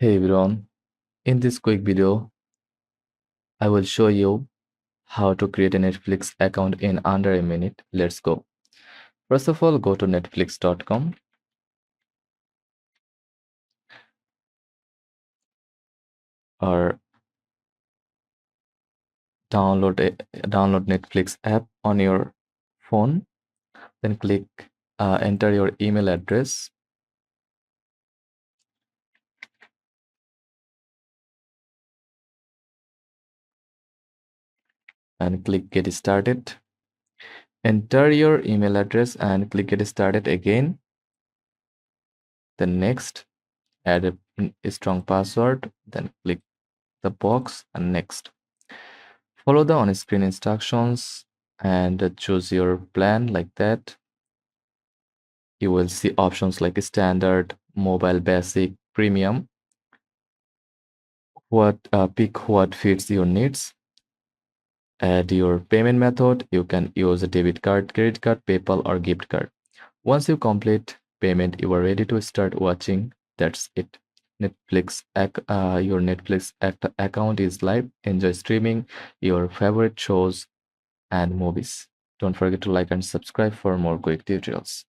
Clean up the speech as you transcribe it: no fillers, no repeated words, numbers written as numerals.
Hey everyone, in this quick video, I will show you how to create a Netflix account in under a minute. Let's go. First of all, go to netflix.com or download Netflix app on your phone. Then click enter your email address and click get started. Enter your email address and click get started again. Then next, add a strong password. Then click the box and next. Follow the on-screen instructions and choose your plan like that. You will see options like standard, mobile, basic, premium. Pick what fits your needs. Add your payment method. You can use a debit card, credit card, PayPal, or gift card. Once you complete payment, you are ready to start watching. That's it. Your Netflix account is live. Enjoy streaming your favorite shows and movies. Don't forget to like and subscribe for more quick tutorials.